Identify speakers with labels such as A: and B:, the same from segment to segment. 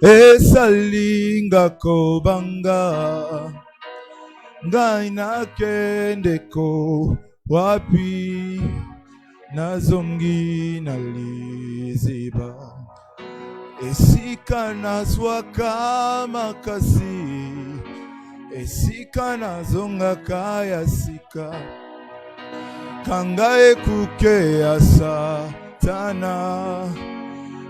A: esalinga kobanga ngai nakendeko wapi nazongi na liziba esika nazwaka makasi esika nazongaka ya sika kanga ekuke ya satana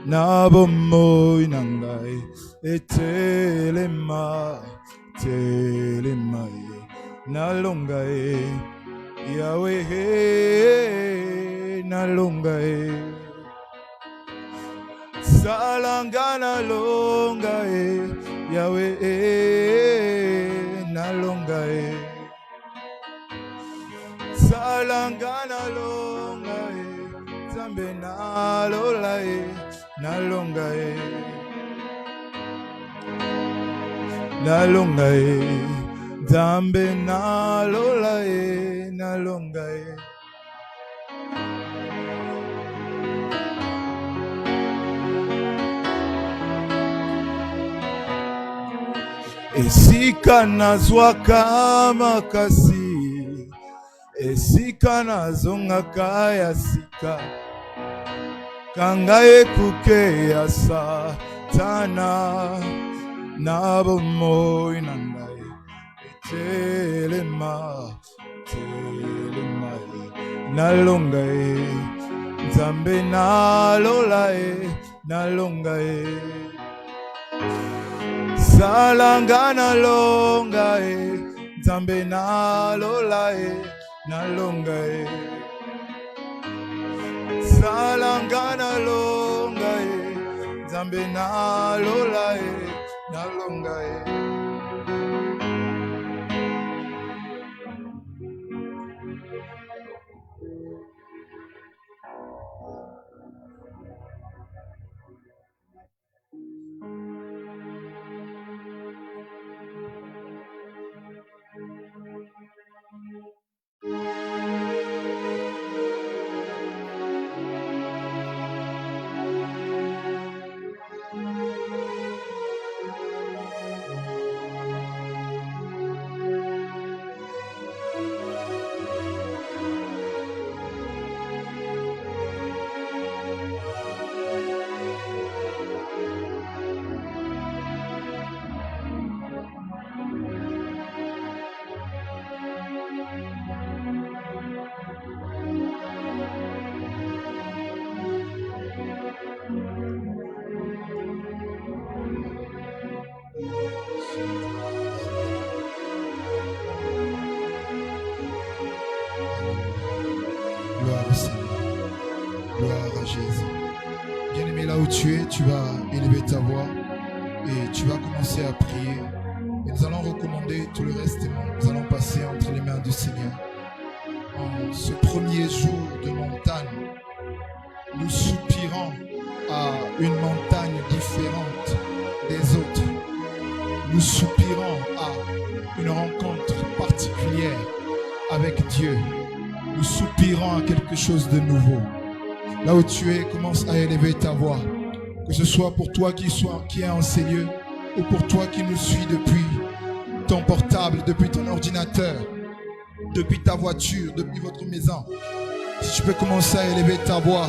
A: na bomoi na ngai etelema telema nalonga Yahweh nalonga salanga nalonga Yahweh nalonga salanga nalonga Nzambe nalola nalonga nalonga Nzambe nalola nalonga esika nazwaka makasi esika nazongaka ya sika kanga ekuke ya satana na bomoi na ngai telema nalonga Nzambe nalola nalonga salanga nalonga Nzambe nalola nalonga salanga nalonga Nzambe nalola nalonga
B: Tu es, tu vas élever ta voix et tu vas commencer à prier. Et nous allons recommander tout le reste du monde. Nous allons passer entre les mains du Seigneur. En ce premier jour de montagne, nous soupirons à une montagne différente des autres. Nous soupirons à une rencontre particulière avec Dieu. Nous soupirons à quelque chose de nouveau. Là où tu es, commence à élever ta voix. Que ce soit pour toi qui est en ces lieux ou pour toi qui nous suis depuis ton portable, depuis ton ordinateur, depuis ta voiture, depuis votre maison. Si tu peux commencer à élever ta voix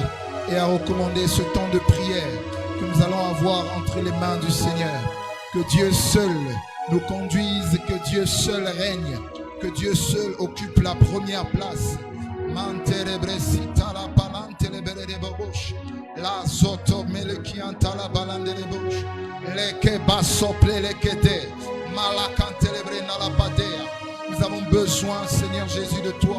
B: et à recommander ce temps de prière que nous allons avoir entre les mains du Seigneur. Que Dieu seul nous conduise, que Dieu seul règne, que Dieu seul occupe la première place. La zoto meleki antala balande le bouche leke basople lekete malakantelebre na la padea. Nous avons besoin, Seigneur Jésus, de toi.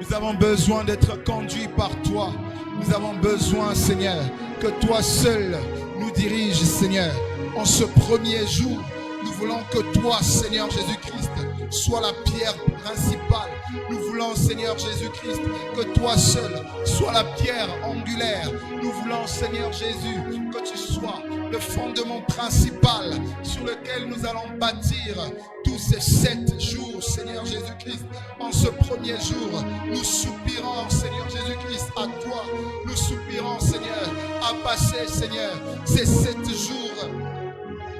B: Nous avons besoin d'être conduits par toi. Nous avons besoin, Seigneur, que toi seul nous dirige, Seigneur. En ce premier jour, nous voulons que toi, Seigneur Jésus-Christ, sois la pierre principale. Nous voulons, Seigneur Jésus-Christ, que toi seul sois la pierre angulaire. Nous voulons, Seigneur Jésus, que tu sois le fondement principal sur lequel nous allons bâtir tous ces 7 jours, Seigneur Jésus-Christ. En ce premier jour, nous soupirons, Seigneur Jésus-Christ, à toi. Nous soupirons, Seigneur, à passer, Seigneur, ces 7 jours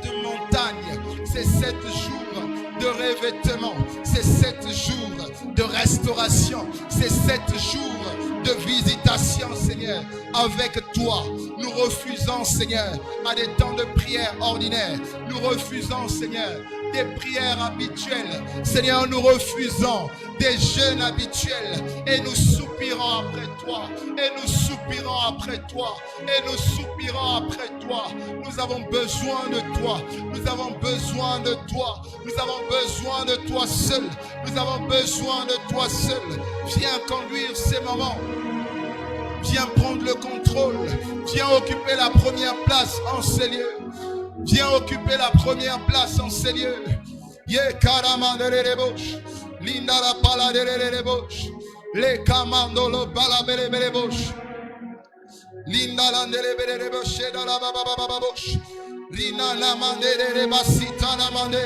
B: de montagne, ces 7 jours de revêtement, ces 7 jours de restauration, ces 7 jours de visitation, Seigneur, avec toi. Nous refusons, Seigneur, à des temps de prière ordinaires. Nous refusons, Seigneur, des prières habituelles. Seigneur, nous refusons des jeûnes habituels et nous soupirons après toi. Et nous soupirons après toi. Et nous soupirons après toi. Nous avons besoin de toi. Nous avons besoin de toi. Nous avons besoin de toi seul. Nous avons besoin de toi seul. Viens conduire ces moments. Viens prendre le contrôle. Viens occuper la première place en ces lieux. Viens occuper la première place en ces lieux. Linda la pala de bosh. Le camando lo bala bele bosh. Linda la de bosh da la baba bosh. Lina la mande de basita la mande.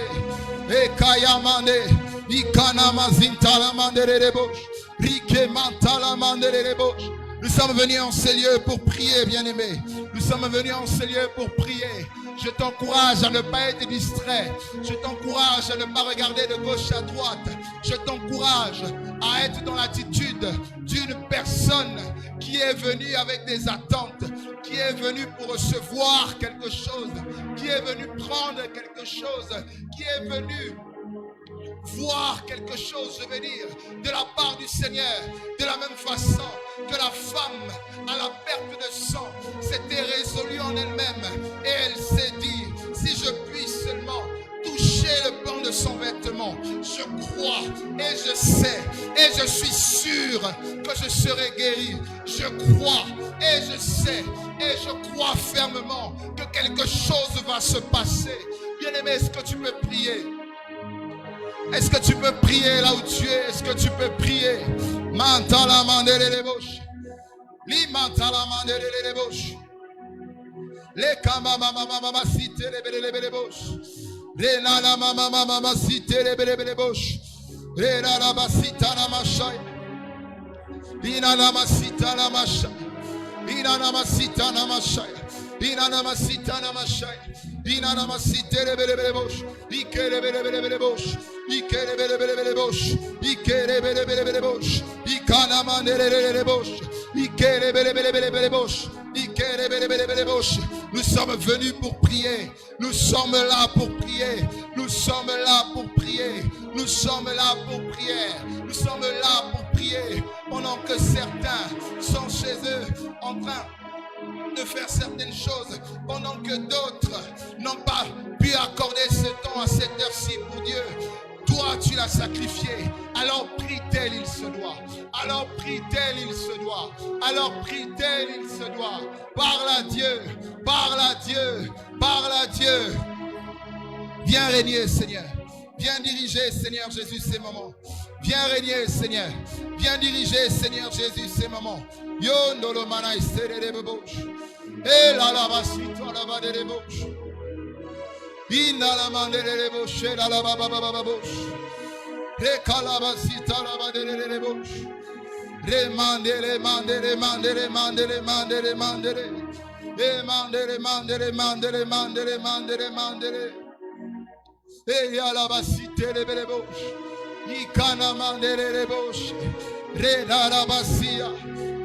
B: E kaya mande. Ikana mazinta la mande de bosh. Rike manta la mande de bosh. Nous sommes venus en ces lieux pour prier, bien-aimés. Nous sommes venus en ces lieux pour prier. Je t'encourage à ne pas être distrait. Je t'encourage à ne pas regarder de gauche à droite. Je t'encourage à être dans l'attitude d'une personne qui est venue avec des attentes, qui est venue pour recevoir quelque chose, qui est venue prendre quelque chose, qui est venue voir quelque chose, je veux dire, de la part du Seigneur. De la même façon que la femme à la perte de sang s'était résolue en elle-même et elle s'est dit, si je puis seulement toucher le pan de son vêtement, je crois et je sais et je suis sûr que je serai guéri. Je crois et je sais et je crois fermement que quelque chose va se passer. Bien-aimé, est-ce que tu peux prier? Est-ce que tu peux prier là où tu es? Est-ce que tu peux prier? Mantala mandele les bouches. Li mantala mandele les bouches. Les kama mama cité les bouches. Les nana mama cité les bouches. Les nana basita na machai. Inana masita na machai. Inana masita na machai. Inana masita na machai. Inana masita les bouches. Ikere les bouches. Ikere bele bosh, ikere bele bosh, ikana mandele bosh, ikere bele bosh, ikere bele bosh. Nous sommes venus pour prier. Nous sommes là pour prier. Nous sommes là pour prier. Nous sommes là pour prier. Nous sommes là pour prier pendant que certains sont chez eux en train de faire certaines choses, pendant que d'autres n'ont pas pu accorder ce temps à cette heure-ci pour Dieu. Toi, tu l'as sacrifié. Alors prie tel il se doit. Alors prie tel il se doit. Alors prie tel il se doit. Parle à Dieu. Parle à Dieu. Parle à Dieu. Viens régner, Seigneur. Viens diriger, Seigneur Jésus, ces moments. Viens régner, Seigneur. Viens diriger, Seigneur Jésus, ces moments. Yondolo manai sere de bouche. Et la basito la bas de bouche. Inala mandele bouche, la baba bouche. Rekalabasita la bas de bouche. Remandele, mandele, mandele, mandele, mandele, mandele. E mandele, mandele, mandele, mandele, mandele, mandele. E yalabasite le belle bouche. Ikana mandele le bouche. Renarabasia.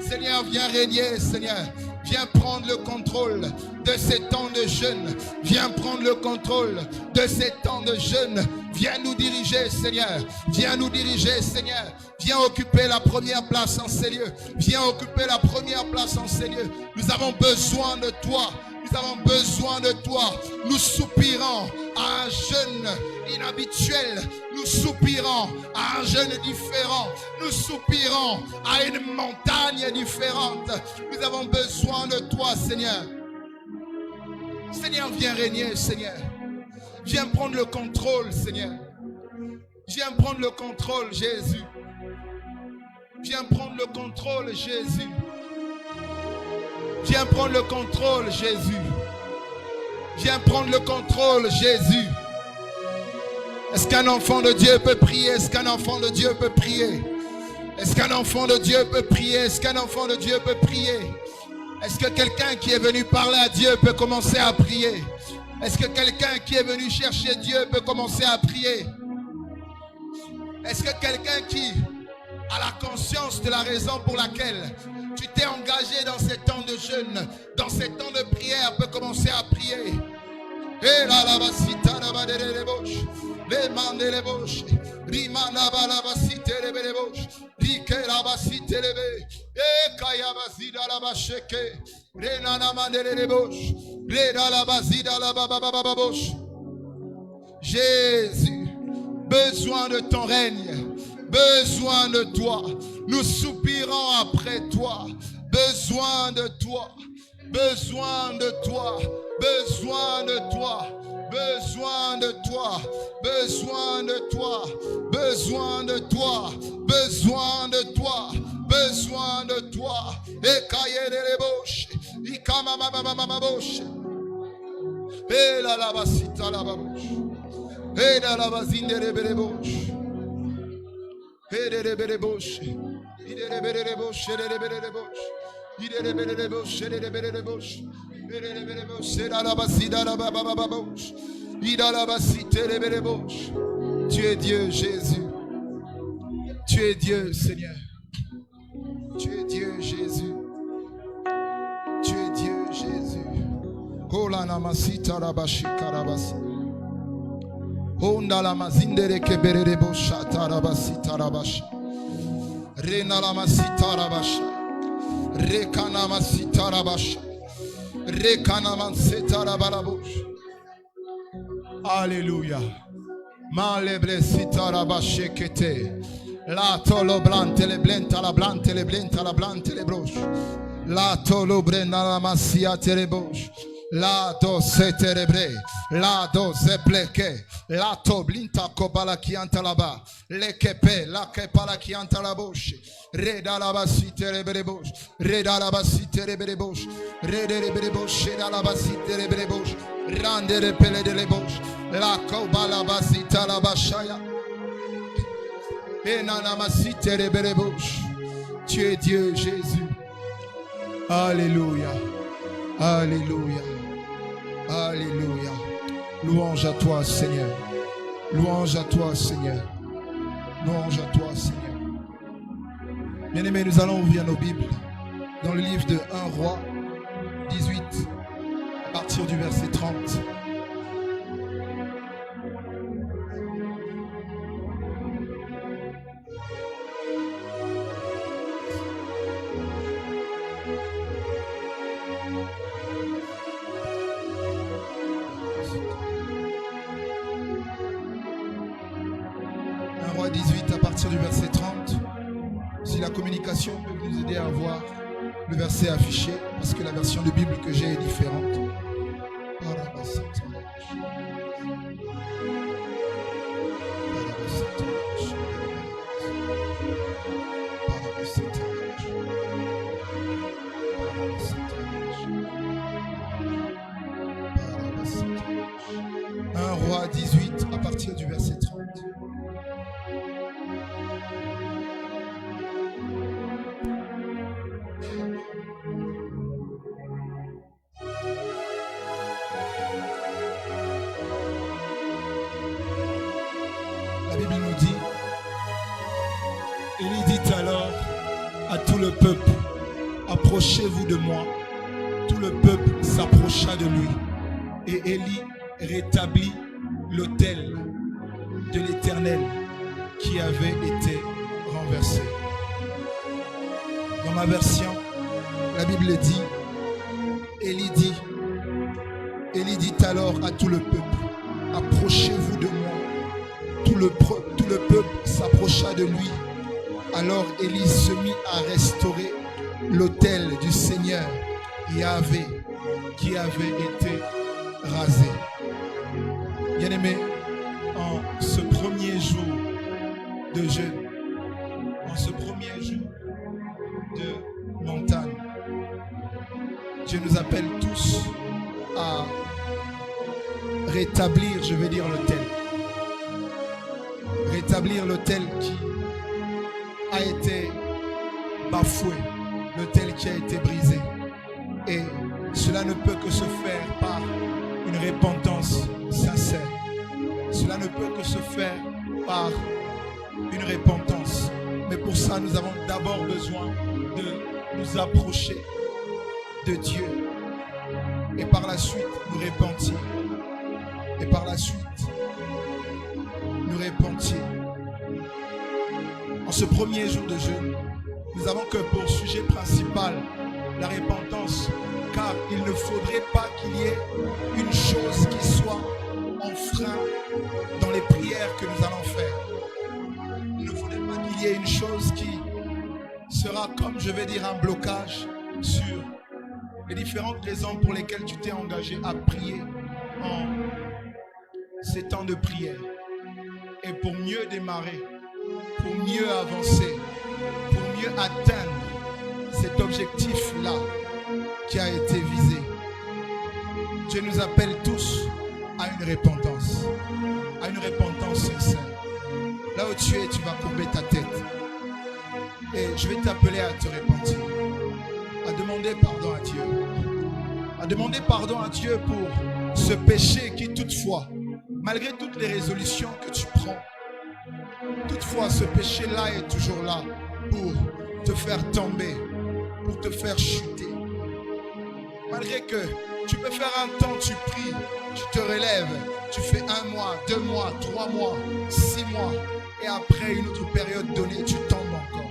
B: Seigneur, viens régner, Seigneur. Viens prendre le contrôle de ces temps de jeûne. Viens prendre le contrôle de ces temps de jeûne. Viens nous diriger, Seigneur. Viens nous diriger, Seigneur. Viens occuper la première place en ces lieux. Viens occuper la première place en ces lieux. Nous avons besoin de toi. Nous avons besoin de toi. Nous soupirons à un jeûne inhabituel. Nous soupirons à un jeûne différent. Nous soupirons à une montagne différente. Nous avons besoin de toi, Seigneur. Seigneur, viens régner, Seigneur. Viens prendre le contrôle, Seigneur. Viens prendre le contrôle, Jésus. Viens prendre le contrôle, Jésus. Viens prendre le contrôle, Jésus. Viens prendre le contrôle, Jésus. Est-ce qu'un enfant de Dieu peut prier? Est-ce qu'un enfant de Dieu peut prier? Est-ce qu'un enfant de Dieu peut prier? Est-ce qu'un enfant de Dieu peut prier? Est-ce que quelqu'un qui est venu parler à Dieu peut commencer à prier? Est-ce que quelqu'un qui est venu chercher Dieu peut commencer à prier? Est-ce que quelqu'un qui a la conscience de la raison pour laquelle tu t'es engagé dans ces temps de jeûne, dans ces temps de prière, peut commencer à prier? Et là, la basita, la bas de les bouches, les mains de les bouches, rimana la basite les belles bouches, rike la basite les belles, et kaya basida la bacheke, renana mande les bouches, rena la basida la baba bouche. Jésus, besoin de ton règne, besoin de toi. Nous soupirons après toi. besoin de toi, besoin de toi, besoin de toi, besoin de toi, besoin de toi, besoin de toi, besoin de toi, besoin de toi. Et cahier les bouches, et kamamamamamamabouche, et la lavasita la babouche, et la lavasine de les bouches, et les bouches, il est les bouches, et les bouches. Tu es Dieu, Jésus. Tu es Dieu, Seigneur. Tu es Dieu, Jésus. Tu es Dieu, Jésus. Kolana masita rabashi karabasi. Honda la mazindere kebere bosha tarabasi tarabashi. Rena la masita rabashi. Rekanama sitarabasha. Rekanama sitarabarabush. Alléluia. Malebre sitarabashe kete. La tolo blante le blenta la blante le blenta la blante le broche. La tolo brena la masia terebosh. La do se terebre. La do se pleke. La to blinta kobala kianta laba. Le kepe la kepala kianta la bouche. Reda la basite rebrebosh. Reda la basite rebrebosh. Reda rebrebosh. Reda la basite rebrebosh. Rande repele de lebosh. La kobala basita la bashaya. Enana masite rebrebosh. Tu es Dieu, Jésus. Alléluia. Alléluia. Alléluia. Louange à toi, Seigneur. Louange à toi, Seigneur. Louange à toi, Seigneur. Bien-aimés, nous allons ouvrir nos Bibles dans le livre de 1 Roi 18, à partir du verset 30. Roi 18 à partir du verset 30. Si la communication peut nous aider à voir le verset affiché, parce que la version de Bible que j'ai est différente. Un Roi 18 à partir du verset 30. La Bible nous dit, Élie dit alors à tout le peuple, approchez-vous de moi. Tout le peuple s'approcha de lui. Et Élie rétablit l'autel de l'Éternel qui avait été renversé. Dans ma version, la Bible dit, Élie dit alors à tout le peuple, approchez-vous de moi. Tout le peuple s'approcha de lui. Alors Élie se mit à restaurer l'autel du Seigneur Yahvé qui avait été rasé. Bien-aimés, en ce premier jour de jeûne, en ce premier jour de montagne, Dieu nous appelle tous à rétablir, je vais dire, l'autel. Rétablir l'autel qui a été bafoué, l'autel qui a été brisé. Et cela ne peut que se faire par une repentance sincère. Cela ne peut que se faire par une repentance. Mais pour ça, nous avons d'abord besoin de nous approcher de Dieu. Et par la suite, nous repentir. Et par la suite, nous repentir. En ce premier jour de jeûne, nous avons que pour sujet principal la repentance, car il ne faudrait pas qu'il y ait une chose qui soit en frein dans les prières que nous allons faire. Il ne faudrait pas qu'il y ait une chose qui sera, comme je vais dire, un blocage
A: sur les différentes raisons pour lesquelles tu t'es engagé à prier en ces temps de prière. Et pour mieux démarrer, pour mieux avancer, pour mieux atteindre cet objectif-là qui a été visé. Dieu nous appelle tous à une repentance sincère. Là où tu es, tu vas courber ta tête. Et je vais t'appeler à te repentir, à demander pardon à Dieu. À demander pardon à Dieu pour ce péché qui toutefois, malgré toutes les résolutions que tu prends, toutefois ce péché-là est toujours là pour te faire tomber, pour te faire chuter. Malgré que tu peux faire un temps, tu pries, tu te relèves, tu fais 1 mois, 2 mois, 3 mois, 6 mois, et après une autre période donnée, tu tombes encore.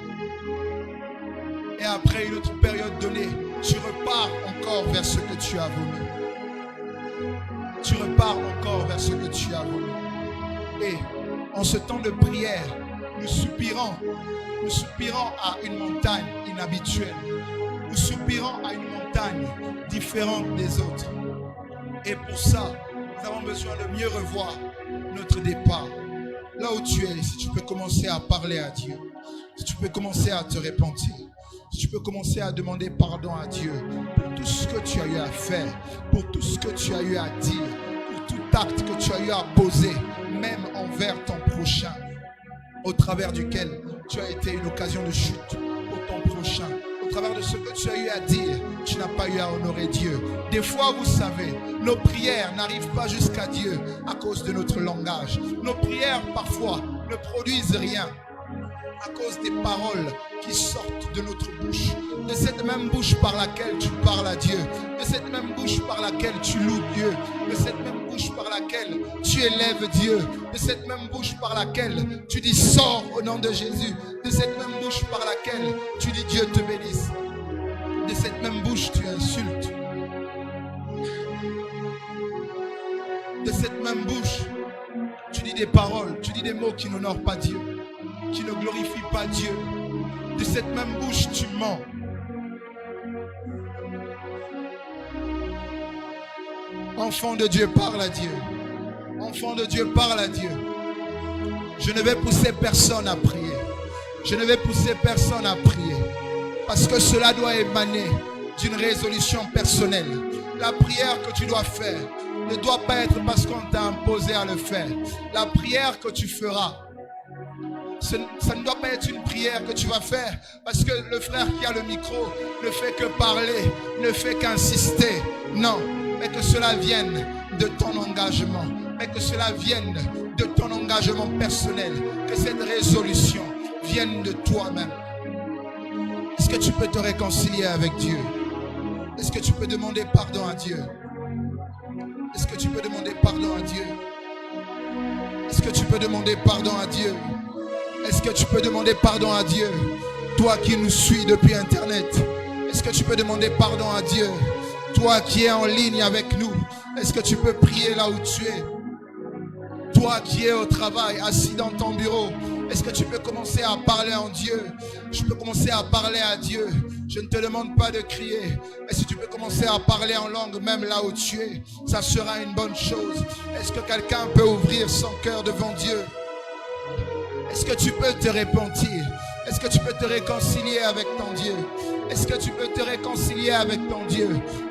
A: Et après une autre période donnée, tu repars encore vers ce que tu as voulu. Tu repars encore vers ce que tu as voulu. Et en ce temps de prière, nous soupirons à une montagne inhabituelle. Nous soupirons à une montagne différente des autres. Et pour ça, nous avons besoin de mieux revoir notre départ. Là où tu es, si tu peux commencer à parler à Dieu, si tu peux commencer à te repentir, si tu peux commencer à demander pardon à Dieu pour tout ce que tu as eu à faire, pour tout ce que tu as eu à dire, pour tout acte que tu as eu à poser, même envers ton prochain, au travers duquel tu as été une occasion de chute pour ton prochain. Au travers de ce que tu as eu à dire, tu n'as pas eu à honorer Dieu. Des fois, vous savez, nos prières n'arrivent pas jusqu'à Dieu à cause de notre langage. Nos prières, parfois, ne produisent rien à cause des paroles qui sortent de notre bouche. De cette même bouche par laquelle tu parles à Dieu. De cette même bouche par laquelle tu loues Dieu. De cette même bouche par laquelle tu élèves Dieu. De cette même bouche par laquelle tu dis sors au nom de Jésus. De cette même bouche par laquelle tu dis Dieu te bénisse. De cette même bouche tu insultes. De cette même bouche tu dis des paroles, tu dis des mots qui n'honorent pas Dieu, qui ne glorifient pas Dieu. De cette même bouche tu mens. Enfant de Dieu, parle à Dieu. Enfant de Dieu, parle à Dieu. Je ne vais pousser personne à prier. Je ne vais pousser personne à prier. Parce que cela doit émaner d'une résolution personnelle. La prière que tu dois faire ne doit pas être parce qu'on t'a imposé à le faire. La prière que tu feras, ça ne doit pas être une prière que tu vas faire parce que le frère qui a le micro ne fait que parler, ne fait qu'insister. Non, mais que cela vienne de ton engagement, mais que cela vienne de ton engagement personnel, que cette résolution vienne de toi-même. Est-ce que tu peux te réconcilier avec Dieu? Est-ce que tu peux demander pardon à Dieu? Est-ce que tu peux demander pardon à Dieu? Est-ce que tu peux demander pardon à Dieu? Est-ce que tu peux demander pardon à Dieu? Toi qui nous suis depuis Internet, est-ce que tu peux demander pardon à Dieu? Toi qui es en ligne avec nous, est-ce que tu peux prier là où tu es? Toi qui es au travail, assis dans ton bureau, est-ce que tu peux commencer à parler en Dieu? Je peux commencer à parler à Dieu. Je ne te demande pas de crier, mais si tu peux commencer à parler en langue, même là où tu es, ça sera une bonne chose. Est-ce que quelqu'un peut ouvrir son cœur devant Dieu? Est-ce que tu peux te repentir? Est-ce que tu peux te réconcilier avec ton Dieu? Est-ce que tu peux te réconcilier avec ton Dieu?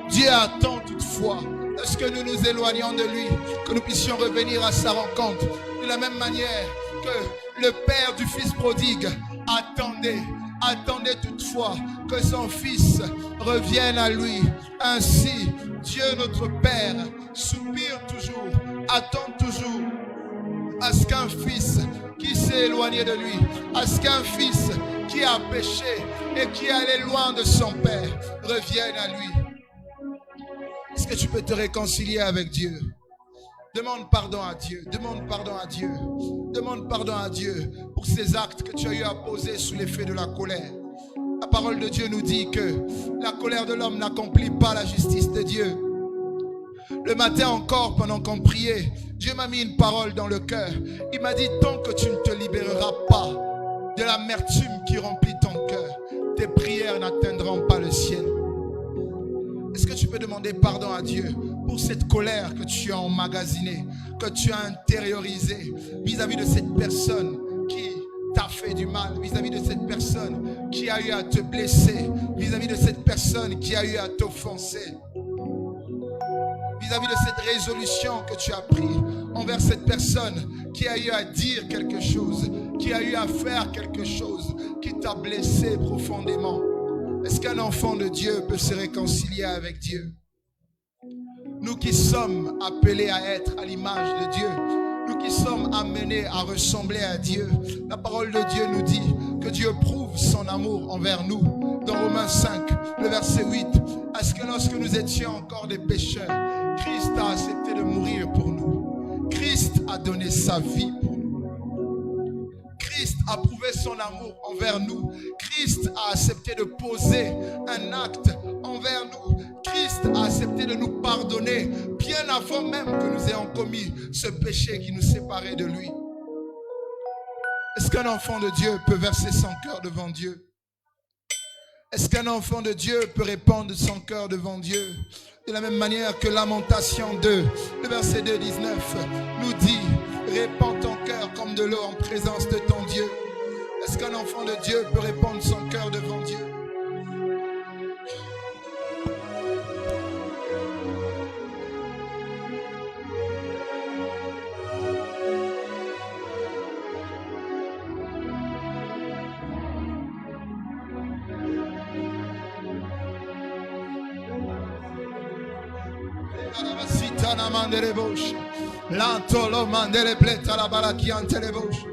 A: Dieu attend toutefois est-ce que nous nous éloignons de lui, que nous puissions revenir à sa rencontre. De la même manière que le père du fils prodigue attendait toutefois que son fils revienne à lui. Ainsi, Dieu notre Père soupire toujours, attend toujours à ce qu'un fils qui s'est éloigné de lui, à ce qu'un fils qui a péché et qui allait loin de son Père revienne à lui. Est-ce que tu peux te réconcilier avec Dieu? Demande pardon à Dieu, demande pardon à Dieu, demande pardon à Dieu pour ces actes que tu as eu à poser sous l'effet de la colère. La parole de Dieu nous dit que la colère de l'homme n'accomplit pas la justice de Dieu. Le matin encore, pendant qu'on priait, Dieu m'a mis une parole dans le cœur. Il m'a dit, tant que tu ne te libéreras pas de l'amertume qui remplit ton cœur, tes prières n'atteindront pas le ciel.
B: demander pardon à Dieu pour cette colère que tu as emmagasinée, que tu as intériorisée vis-à-vis de cette personne qui t'a fait du mal, vis-à-vis de cette personne qui a eu à te blesser, vis-à-vis de cette personne qui a eu à t'offenser, vis-à-vis de cette résolution que tu as prise envers cette personne qui a eu à dire quelque chose, qui a eu à faire quelque chose, qui t'a blessé profondément. Est-ce qu'un enfant de Dieu peut se réconcilier avec Dieu? Nous qui sommes appelés à être à l'image de Dieu, nous qui sommes amenés à ressembler à Dieu, la parole de Dieu nous dit que Dieu prouve son amour envers nous. Dans Romains 5, le verset 8, est-ce que lorsque nous étions encore des pécheurs, Christ a accepté de mourir pour nous? Christ a donné sa vie pour nous. Christ a prouvé son amour envers nous. Christ a accepté de poser un acte envers nous. Christ a accepté de nous pardonner bien avant même que nous ayons commis ce péché qui nous séparait de lui. Est-ce qu'un enfant de Dieu peut verser son cœur devant Dieu? Est-ce qu'un enfant de Dieu peut répandre son cœur devant Dieu? De la même manière que Lamentation 2, le verset 2, 19, nous dit: répands ton cœur comme de l'eau en présence de ton Dieu. Est-ce qu'un enfant de Dieu peut répandre son cœur devant Dieu? L'antolo mandele pleta la balakiante le bosh.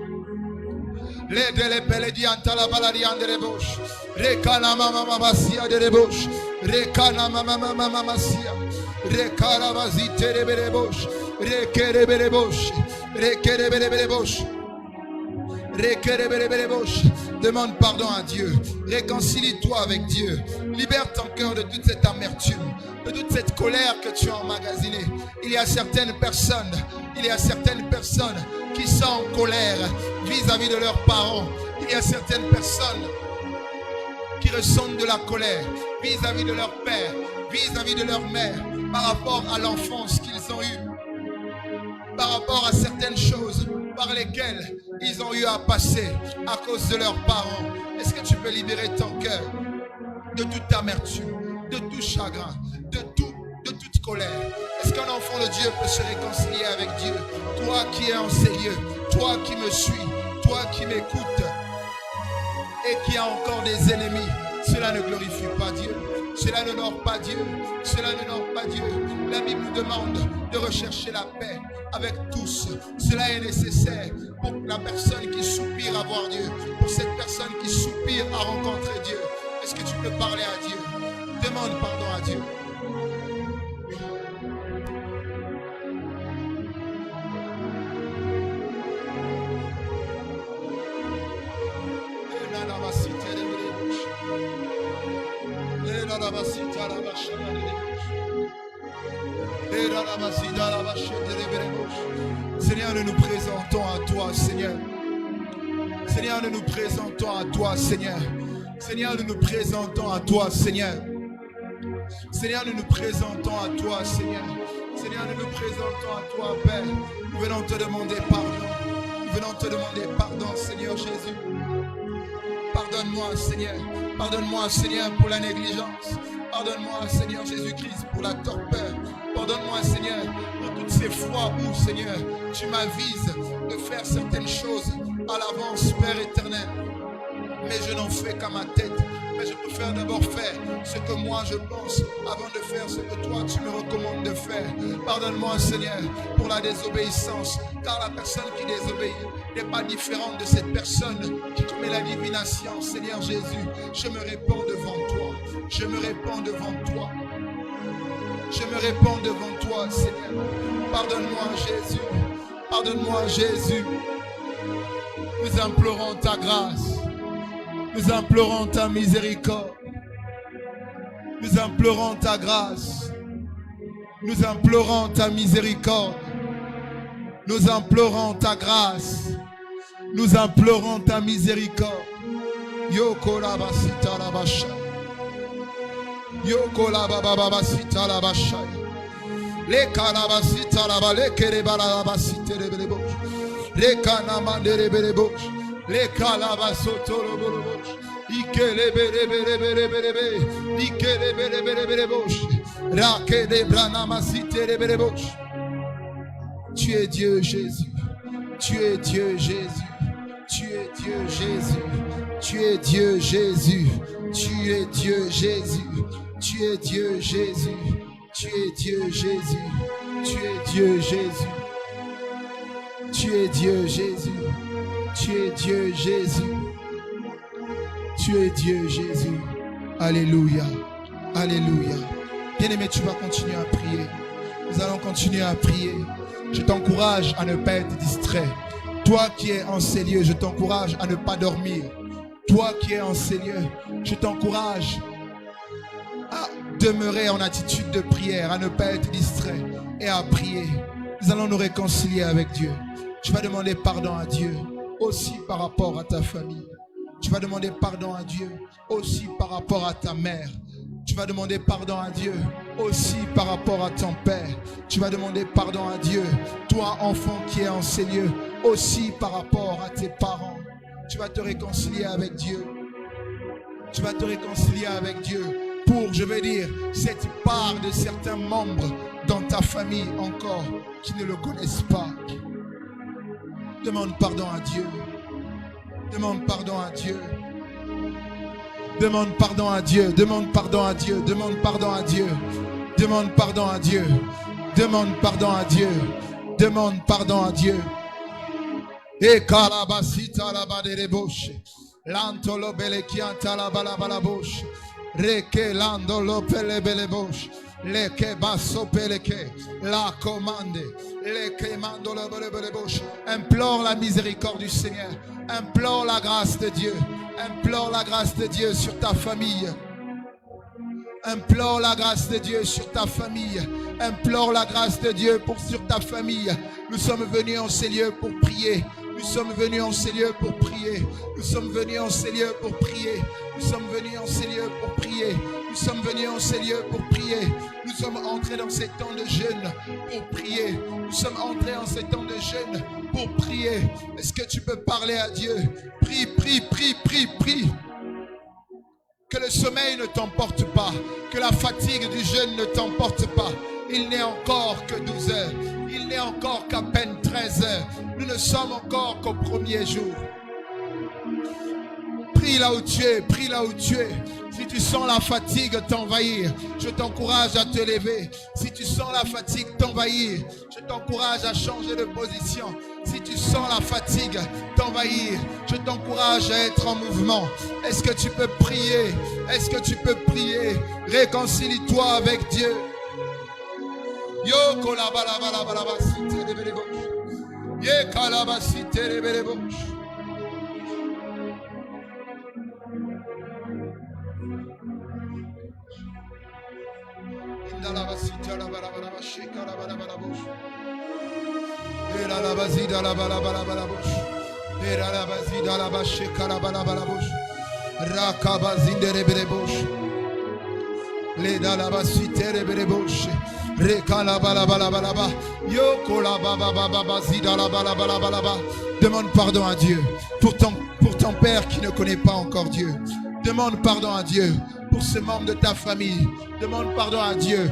B: Le dele peledi antala baladiande le bosh. Rekana mama masia de le bosh. Rekana mama masia. Rekara bazite de le bosh. Rekere bele bosh. Rekere bele bosh. Demande pardon à Dieu. Réconcilie-toi avec Dieu. Libère ton cœur de toute cette amertume, de toute cette colère que tu as emmagasinée. Il y a certaines personnes qui sont en colère vis-à-vis de leurs parents. Il y a certaines personnes qui ressentent de la colère vis-à-vis de leur père, vis-à-vis de leur mère, par rapport à l'enfance qu'ils ont eue, par rapport à certaines choses par lesquelles ils ont eu à passer à cause de leurs parents. Est-ce que tu peux libérer ton cœur de toute amertume, de tout chagrin, de toute colère? Est-ce qu'un enfant de Dieu peut se réconcilier avec Dieu? Toi qui es en ces lieux, toi qui me suis, toi qui m'écoutes et qui a encore des ennemis, cela ne glorifie pas Dieu. Cela n'honore pas Dieu. Cela n'honore pas Dieu. La Bible nous demande de rechercher la paix avec tous. Cela est nécessaire pour la personne qui soupire à voir Dieu, pour cette personne qui soupire à rencontrer Dieu. Est-ce que tu peux parler à Dieu? Demande pardon à Dieu. Seigneur, nous nous présentons à toi, Seigneur. Seigneur, nous nous présentons à toi, Seigneur. Seigneur, nous nous présentons à toi, Seigneur. Seigneur, nous nous présentons à toi, Seigneur. Seigneur, nous nous présentons à toi, Père. Nous venons te demander pardon. Nous venons te demander pardon, Seigneur Jésus. Pardonne-moi, Seigneur. Pardonne-moi, Seigneur, pour la négligence. Pardonne-moi, Seigneur Jésus-Christ, pour la torpeur. Pardonne-moi, Seigneur, pour toutes ces fois où, Seigneur, tu m'avises de faire certaines choses à l'avance, Père éternel. Mais je n'en fais qu'à ma tête. Mais je préfère d'abord faire ce que moi je pense avant de faire ce que toi tu me recommandes de faire. Pardonne-moi, Seigneur, pour la désobéissance, car la personne qui désobéit n'est pas différente de cette personne qui commet la divination. Seigneur Jésus, je me répands devant toi. Je me répands devant toi. Je me répands devant toi, Seigneur. Pardonne-moi, Jésus. Pardonne-moi, Jésus. Nous implorons ta grâce. Nous implorons ta miséricorde. Nous implorons ta grâce. Nous implorons ta miséricorde. Nous implorons ta grâce. Nous implorons ta miséricorde. Yoko la basita la basha. Yoko la baba baba sita la bashaya. Le kalabasita la ba le kereba la basite le belebosh. Le kanamande le belebosh. Le kalabasoto le belebosh. Ike le bele bele bele bele bele. Ike le bele bele bele bosh. Rake le branamasite le belebosh. Tu es Dieu Jésus. Tu es Dieu Jésus. Tu es Dieu Jésus. Tu es Dieu Jésus. Tu es Dieu Jésus. Tu es Dieu Jésus. Tu es Dieu Jésus. Tu es Dieu Jésus. Tu es Dieu Jésus. Tu es Dieu Jésus. Tu es Dieu Jésus. Alléluia. Alléluia. Bien-aimé, tu vas continuer à prier. Nous allons continuer à prier. Je t'encourage à ne pas être distrait. Toi qui es en ces lieux, je t'encourage à ne pas dormir. Toi qui es en ces lieux, je t'encourage à demeurer en attitude de prière, à ne pas être distrait et à prier. Nous allons nous réconcilier avec Dieu. Tu vas demander pardon à Dieu aussi par rapport à ta famille. Tu vas demander pardon à Dieu aussi par rapport à ta mère. Tu vas demander pardon à Dieu aussi par rapport à ton père. Tu vas demander pardon à Dieu, toi enfant qui es en ces lieux, aussi par rapport à tes parents. Tu vas te réconcilier avec Dieu. Tu vas te réconcilier avec Dieu pour, je veux dire, cette part de certains membres dans ta famille encore qui ne le connaissent pas. Demande pardon à Dieu. Demande pardon à Dieu. Demande pardon à Dieu. Demande pardon à Dieu. Demande pardon à Dieu. Demande pardon à Dieu. Demande pardon à Dieu. Demande pardon à Dieu. Et kalabasita la badere boshe. Lantolo bele kianta la balabala boshe. Reke landolo pele bele boshe. Leke basso peleke. La commande. Leke mandolo bele bele boshe. Implore la miséricorde du Seigneur. Implore la grâce de Dieu. Implore la grâce de Dieu sur ta famille. Implore la grâce de Dieu sur ta famille. Implore la grâce de Dieu sur ta famille. Nous sommes venus en ces lieux pour prier. Nous sommes venus en ces lieux pour prier. Nous sommes venus en ces lieux pour prier. Nous sommes venus en ces lieux pour prier. Nous sommes venus en ces lieux pour prier. Nous sommes entrés dans ces temps de jeûne pour prier. Nous sommes entrés en ces temps de jeûne pour prier. Est-ce que tu peux parler à Dieu? Prie, prie, prie, prie, prie. Que le sommeil ne t'emporte pas. Que la fatigue du jeûne ne t'emporte pas. Il n'est encore que 12 heures. Il n'est encore qu'à peine 13 heures. Nous ne sommes encore qu'au premier jour. Prie là où tu es, prie là où tu es. Si tu sens la fatigue t'envahir, je t'encourage à te lever. Si tu sens la fatigue t'envahir, je t'encourage à changer de position. Si tu sens la fatigue t'envahir, je t'encourage à être en mouvement. Est-ce que tu peux prier? Est-ce que tu peux prier? Réconcilie-toi avec Dieu. Yo kolabalabalabala site de belebosh. Ye kalabasite de belebosh. Indalabasite la balabalaba sheka la balabalabosh. Era la bazida la balabalabalabosh. Era la bazida la basheka la balabalabosh. Rakabazinde de belebosh. Le dalabasite de belebosh. Demande pardon à Dieu pour ton père qui ne connaît pas encore Dieu. Demande pardon à Dieu pour ce membre de ta famille. Demande pardon à Dieu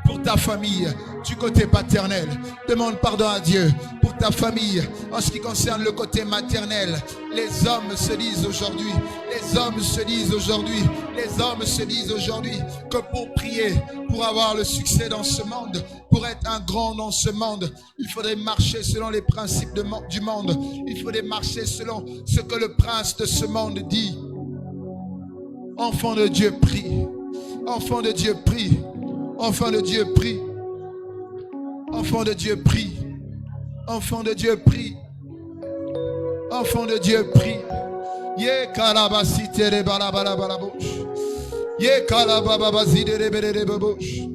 B: pour ta famille du côté paternel. Demande pardon à Dieu pour ta famille en ce qui concerne le côté maternel. Les hommes se disent aujourd'hui, les hommes se disent aujourd'hui, les hommes se disent aujourd'hui que pour prier, pour avoir le succès dans ce monde, pour être un grand dans ce monde, il faudrait marcher selon les principes du monde. Il faudrait marcher selon ce que le prince de ce monde dit. Enfant de Dieu, prie. Enfant de Dieu, prie. Enfant de Dieu, prie. Enfant de Dieu, prie. Enfant de Dieu, prie. Enfant de Dieu, prie. Ye kalabasite de balabalabalabosh. Ye kalabababazide de belebebosh.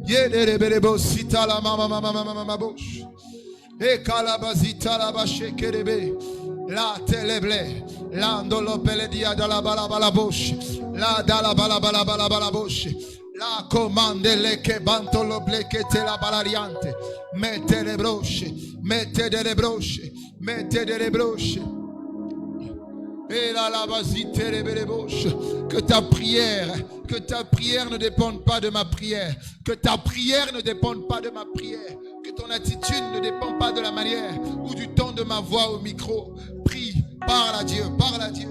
B: Ye de belebosita la mama. E kalabazita la bashekerebe. La teleble. Landolo peledia de la balabalabosh. La dala bala bala bala bala boshe. La commande le che banto lo bleke te la balariante. Mette le brosce, mette delle brosce, mette delle brosce. Et là, la vasite les belle bouche. Que ta prière ne dépende pas de ma prière. Que ta prière ne dépende pas de ma prière. Que ton attitude ne dépend pas de la manière ou du ton de ma voix au micro. Prie, parle à Dieu, parle à Dieu.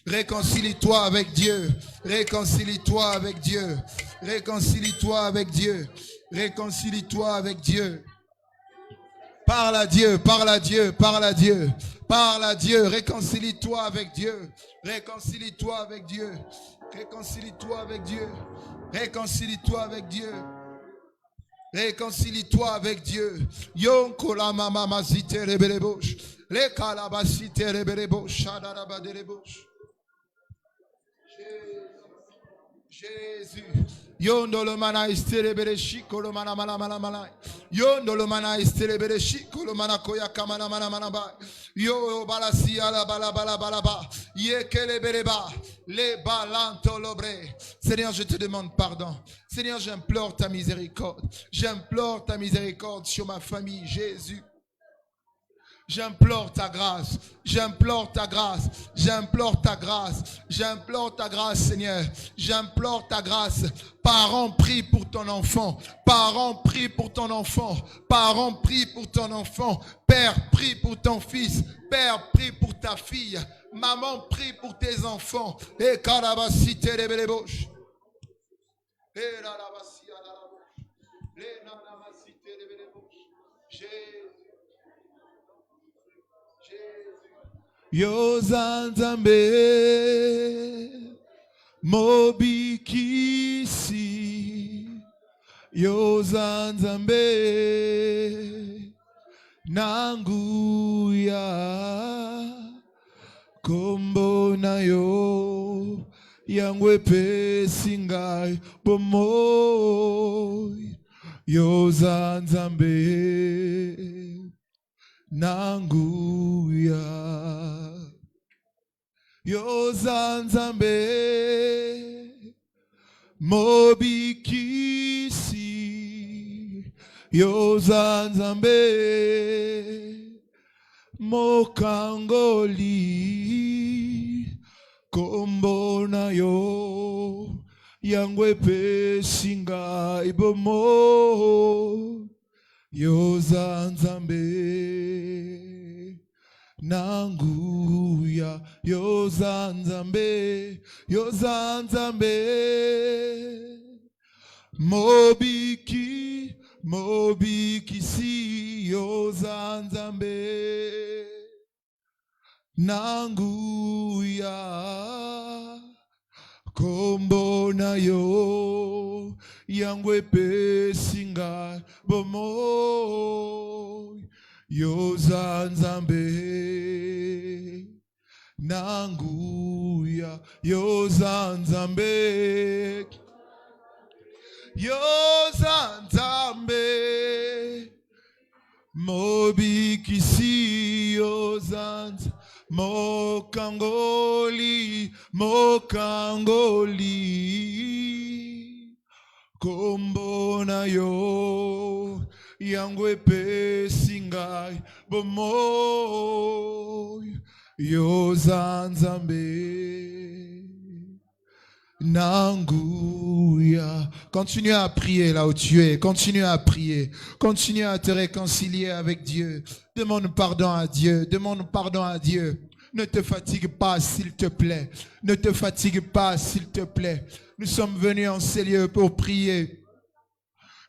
B: Réconcilie-toi avec Dieu. Réconcilie-toi avec Dieu. Réconcilie-toi avec Dieu. Réconcilie-toi avec Dieu. Parle à Dieu, parle à Dieu, parle à Dieu. Parle à Dieu, réconcilie-toi avec Dieu. Réconcilie-toi avec Dieu. Réconcilie-toi avec Dieu. Réconcilie-toi avec Dieu. Réconcilie-toi avec Dieu. Yonko la mama mazite rebelebosh. Le kalabasite rebelebosh. Shadarabadebosh. Jésus. Yondo lo mana istelebere shiko lo mana mana mana mana. Yondo lo mana istelebere shiko lo mana koya kamana mana mana ba. Yo balasi ala bala bala bala ba. Ye kelebereba le balanto lobre. Seigneur, je te demande pardon. Seigneur, j'implore ta miséricorde. J'implore ta miséricorde sur ma famille, Jésus. J'implore ta grâce, j'implore ta grâce, j'implore ta grâce, j'implore ta grâce, Seigneur, j'implore ta grâce. Parents, prie pour ton enfant, parents, prie pour ton enfant, parents, prie pour ton enfant, Père, prie pour ton fils, Père, prie pour ta fille, maman, prie pour tes enfants. Et karabasi terebelebosh. Et la labasi alarabosh. Les nanamasi terebelebosh. Yozanzambe mobikisi Yozanzambe nanguya kombo nayo yangwe pesingai bomoy Yozanzambe nanguya Yozanzambe mobikisi Yozanzambe mokangoli kombo nayo yangwe pesinga ibomo Yozanzambe nanguya Yozanzambe Yozanzambe mobikisi Yozanzambe nanguya kombo nayo yangwe pesinga bomo Yozanzambe nanguya Yozanzambe Yozanzambe mobikisi Yozanzambe mokangoli kombo nayo yangwe pesingai bomo Yozanzambe nanguya. Continue à prier là où tu es. Continue à prier. Continue à te réconcilier avec Dieu. Demande pardon à Dieu. Demande pardon à Dieu. Ne te fatigue pas, s'il te plaît. Ne te fatigue pas, s'il te plaît. Nous sommes venus en ces lieux pour prier.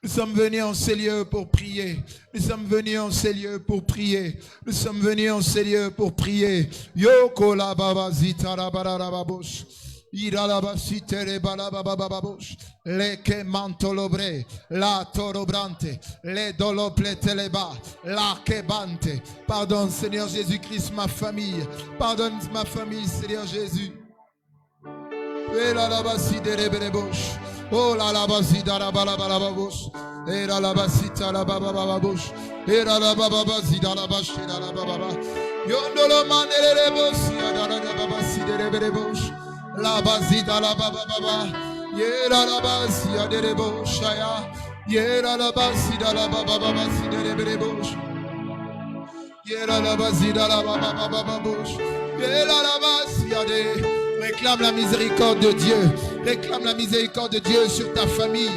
B: Nous sommes venus en ces lieux pour prier. Nous sommes venus en ces lieux pour prier. Nous sommes venus en ces lieux pour prier. Yoko la baba zita la bararababosh. Iralabasi terebalababababosh. Leke mantolobre. La torobrante. Le dolopleteleba. La kebante. Pardonne, Seigneur Jésus-Christ, ma famille. Pardonne ma famille, Seigneur Jésus. Elalabasi derebelebosh. Oh la la basi darabalabalabos. Era la basita la babababos. Era la bababasi darabashi darababa. Yondolo mandelebos. Yadara babasi derebelebosh. La basita la babababa. Yera la basi derebos. Yera la basi darabababasi derebelebosh. Yera la basi darababababos. Yera la basi de. Réclame la miséricorde de Dieu. Réclame la miséricorde de Dieu sur ta famille.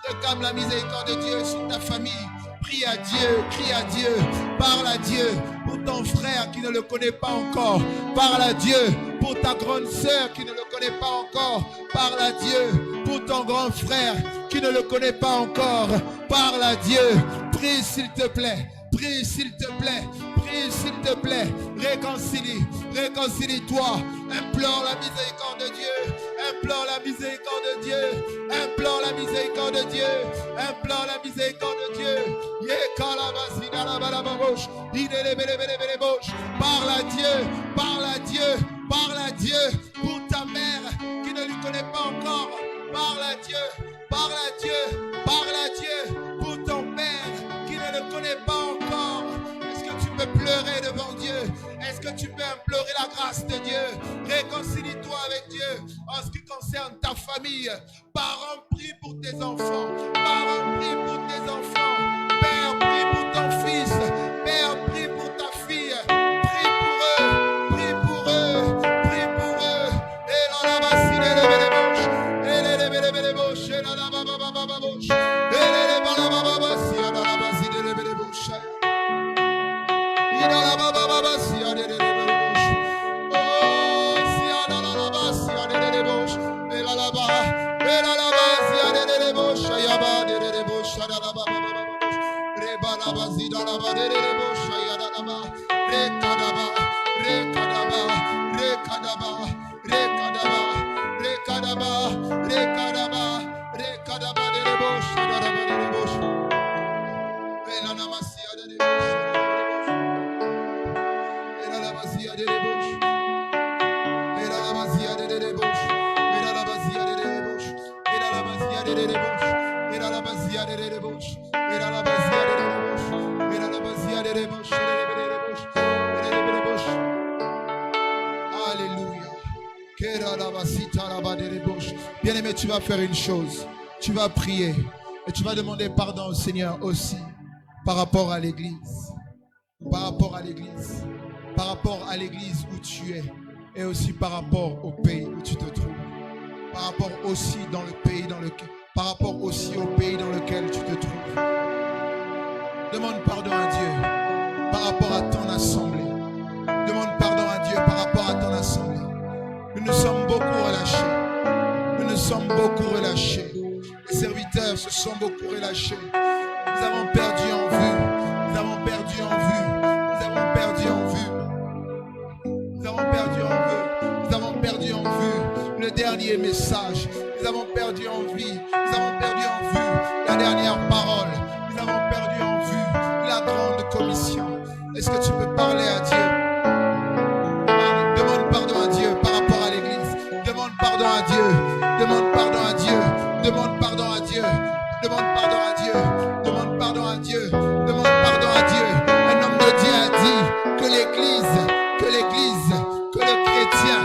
B: Réclame la miséricorde de Dieu sur ta famille. Prie à Dieu, crie à Dieu. Parle à Dieu pour ton frère qui ne le connaît pas encore. Parle à Dieu pour ta grande sœur qui ne le connaît pas encore. Parle à Dieu pour ton grand frère qui ne le connaît pas encore. Parle à Dieu. Prie s'il te plaît. Prie s'il te plaît. Prie s'il te plaît. Réconcilie. Réconcilie-toi. Implore la miséricorde de Dieu. Implore la miséricorde de Dieu. Implore la miséricorde de Dieu. Implore la miséricorde de Dieu. Parle à Dieu. Parle à Dieu. Parle à Dieu pour ta mère qui ne lui connaît pas encore. Parle à Dieu. Parle à Dieu. Parle à Dieu pour ton père qui ne le connaît pas encore. Est-ce que tu peux pleurer devant Dieu? Est-ce que tu peux implorer la grâce de Dieu? Réconcilie-toi avec Dieu en ce qui concerne ta famille. Parents, prie pour tes enfants. Parents, prie pour tes enfants. Père, prie pour ton fils. Père, prie pour ta fille. Prie pour eux. Prie pour eux. Prie pour eux. Et là, là, bas, si les bouches. Et les bouches. Et là, là, bas, bas, bas, bas, bouche. Et les bas, là, bas, bas, bas, si, là, là, bas, si les bouches. Et là, là, bas, bas, bas, bas, si, là, les bouches. Oh, si, là, là, là, bas, si, là, les bouches. Et là, là, bas. Et là, là, bas, si, là, les bouches. Et là, bas, les bouches. Et là, là, bas, bas, bas. Bien-aimé, tu vas faire une chose. Tu vas prier et tu vas demander pardon au Seigneur aussi par rapport à l'église. Par rapport à l'église. Par rapport à l'église où tu es et aussi par rapport au pays où tu te trouves. Par rapport aussi dans le pays dans lequel, par rapport aussi au pays dans lequel tu te trouves. Demande pardon à Dieu par rapport à ton assemblée. Demande pardon à Dieu par rapport à ton assemblée. Nous nous sommes beaucoup relâchés. Nous nous sommes beaucoup relâchés. Les serviteurs se sont beaucoup relâchés. Nous avons perdu en vue. Nous avons perdu en vue. Nous avons perdu en vue. Nous avons perdu en vue. Nous avons perdu en vue le dernier message. Nous avons perdu en vie. Nous avons perdu en vue la dernière parole. Nous avons perdu en vue la grande commission. Est-ce que tu peux parler à Dieu? Demande pardon à Dieu par rapport à l'église. Demande pardon à Dieu. Demande pardon à Dieu. Demande pardon à Dieu. Demande pardon à Dieu. Demande pardon à Dieu. Demande pardon à Dieu. Un homme de Dieu a dit que l'église, que le chrétien,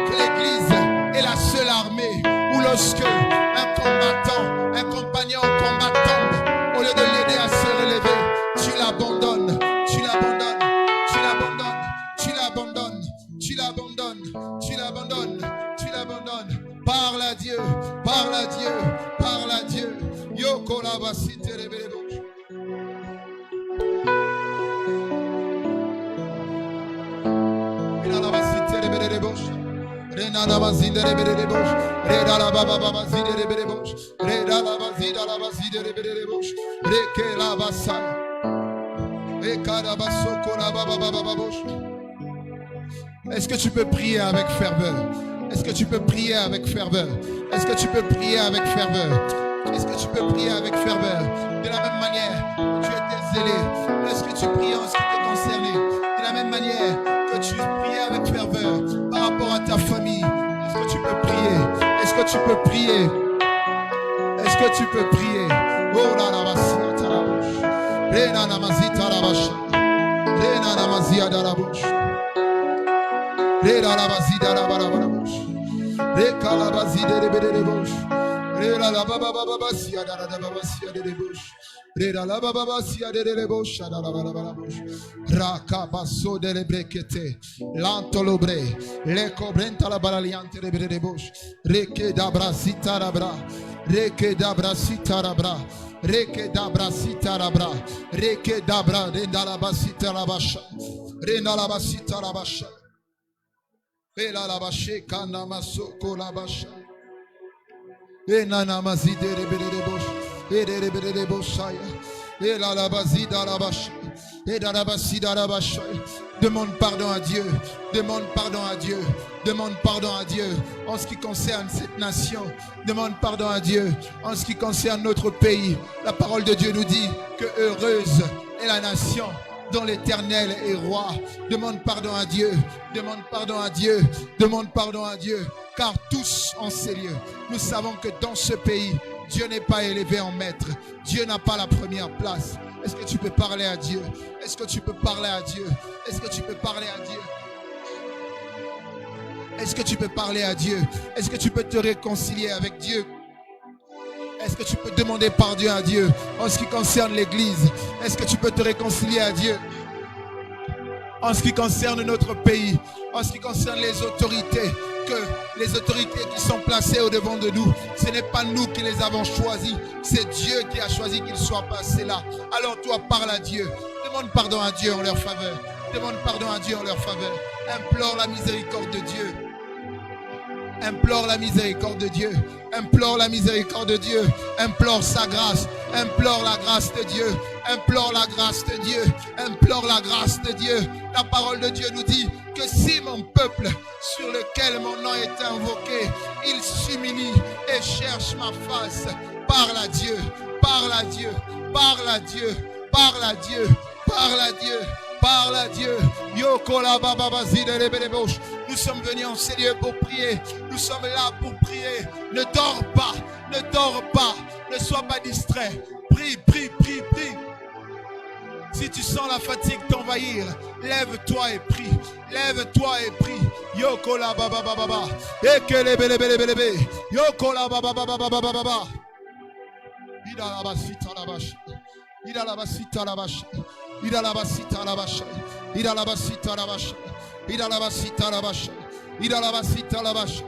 B: que l'église est la seule armée où lorsque un combattant, un compagnon au combat tombe, au lieu de l'aider à se relever, tu l'abandonnes, tu l'abandonnes, tu l'abandonnes, tu l'abandonnes, tu l'abandonnes, tu l'abandonnes, tu l'abandonnes. Parle à Dieu, parle à Dieu, parle à Dieu. Yoko la basite rebelebo. Ina la basite rebelebo. Rena la basite rebelebo. Reda la baba baba zide rebelebo. Reda la basite rebelebo. Reke la basai. Ekara basoko la baba baba baba. Est-ce que tu peux prier avec ferveur? Est-ce que tu peux prier avec ferveur? Est-ce que tu peux prier avec ferveur? Est-ce que tu peux prier avec ferveur? De la même manière que tu étais zélé, est-ce que tu pries en ce qui te concernait? De la même manière que tu priais avec ferveur par rapport à ta famille, est-ce que tu peux prier? Est-ce que tu peux prier? Est-ce que tu peux prier? Oh là là, vas-y, à la bouche. Rena namazita la bouche. Rena namazia da la bouche. Rena namazida la bouche. Reka la bazide de bouche. Rena la baba baba sia da la baba sia de bouche. Rena la baba sia de bouche da la bouche. Raka basso de lebrekete. Lantolobre. Le cobrenta la balaliante de bouche. Reke da brasita la bra. Reke da brasita la bra. Reke dabra sita rabra, reke dabra renda la basita la basha, renda la basita la basha, ela la bashe kana masoko la basha, ena namazide rebere bosh, rebere boshaya, ela la basida la basha, ela la basida la basha. Demande pardon à Dieu, demande pardon à Dieu, demande pardon à Dieu en ce qui concerne cette nation, demande pardon à Dieu en ce qui concerne notre pays. La parole de Dieu nous dit que heureuse est la nation dont l'Éternel est roi. Demande pardon à Dieu, demande pardon à Dieu, demande pardon à Dieu, car tous en ces lieux, nous savons que dans ce pays, Dieu n'est pas élevé en maître, Dieu n'a pas la première place. Est-ce que tu peux parler à Dieu? Est-ce que tu peux parler à Dieu? Est-ce que tu peux parler à Dieu? Est-ce que tu peux parler à Dieu? Est-ce que tu peux te réconcilier avec Dieu? Est-ce que tu peux demander pardon à Dieu en ce qui concerne l'Église? Est-ce que tu peux te réconcilier à Dieu en ce qui concerne notre pays, en ce qui concerne les autorités? Que les autorités qui sont placées au-devant de nous, ce n'est pas nous qui les avons choisis, c'est Dieu qui a choisi qu'ils soient passés là. Alors toi, parle à Dieu, demande pardon à Dieu en leur faveur, demande pardon à Dieu en leur faveur, implore la miséricorde de Dieu, implore la miséricorde de Dieu, implore la miséricorde de Dieu, implore sa grâce, implore la grâce de Dieu, implore la grâce de Dieu, implore la grâce de Dieu. La parole de Dieu nous dit que si mon peuple sur lequel mon nom est invoqué, il s'humilie et cherche ma face, parle à Dieu, parle à Dieu, parle à Dieu, parle à Dieu, parle à Dieu, parle à Dieu. Nous sommes venus en ces lieux pour prier, nous sommes là pour prier. Ne dors pas, ne dors pas, ne sois pas distrait. Prie, prie, prie, prie. Si tu sens la fatigue t'envahir, lève-toi et prie. Lève-toi et prie. Yoko la baba baba baba. Ekele bele bele bele bele. Yoko la baba baba baba baba baba. Ida la basita la bash. Ida la basita la bash. Ida la basita la bash. Ida la basita la bash. Ida la basita la bash. Ida la basita la bash.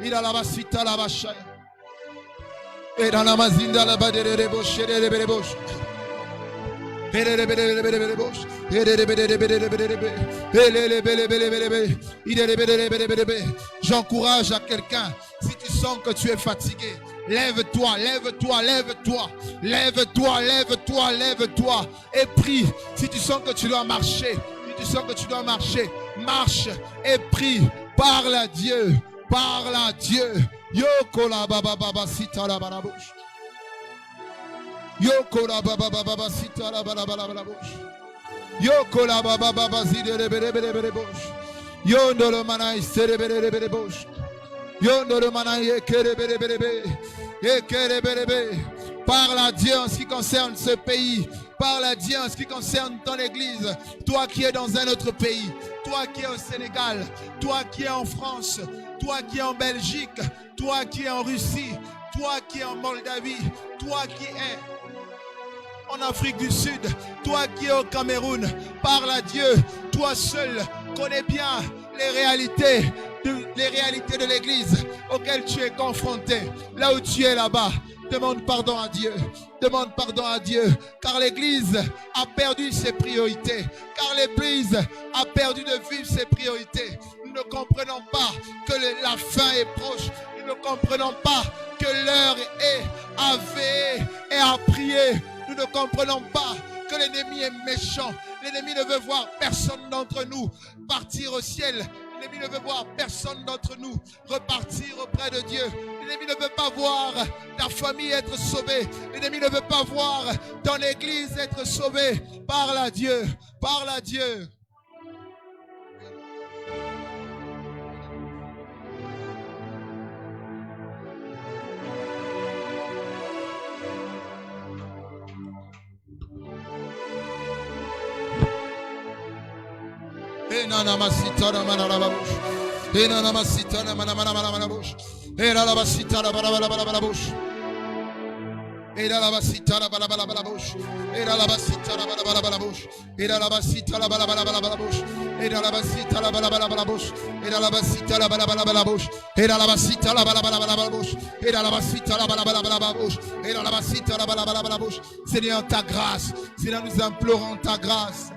B: Ida la basita la bash. Ida la mazinda la badere bosh de bosh. J'encourage à quelqu'un, si tu sens que tu es fatigué, lève-toi, lève-toi, lève-toi, lève-toi, lève-toi, lève-toi et prie. Si tu sens que tu dois marcher, si tu sens que tu dois marcher, marche et prie. Parle à Dieu, parle à Dieu. Yoko la baba baba sita la barabush. Yoko la baba baba sita la barabush. Yoko la baba baba zide bere bosh. Yondo le manai sere bere bosh. Yondo le manai ekere bere. Ekere bere. Parle à Dieu en ce qui concerne ce pays. Parle à Dieu en ce qui concerne ton église. Toi qui es dans un autre pays. Toi qui es au Sénégal. Toi qui es en France. Toi qui es en Belgique. Toi qui es en Russie. Toi qui es en Moldavie. Toi qui es en Afrique du Sud. Toi qui es au Cameroun. Parle à Dieu. Toi seul connais bien les réalités de l'église auxquelles tu es confronté. Là où tu es là-bas. Demande pardon à Dieu. Demande pardon à Dieu. Car l'église a perdu ses priorités. Car l'église a perdu de vivre ses priorités. Nous ne comprenons pas que la fin est proche. Nous ne comprenons pas que l'heure est à veiller et à prier. Nous ne comprenons pas que l'ennemi est méchant. L'ennemi ne veut voir personne d'entre nous partir au ciel. L'ennemi ne veut voir personne d'entre nous repartir auprès de Dieu. L'ennemi ne veut pas voir ta famille être sauvée. L'ennemi ne veut pas voir ton église être sauvée. Parle à Dieu. Parle à Dieu. Seigneur, ta grâce. Seigneur, nous implorons ta grâce.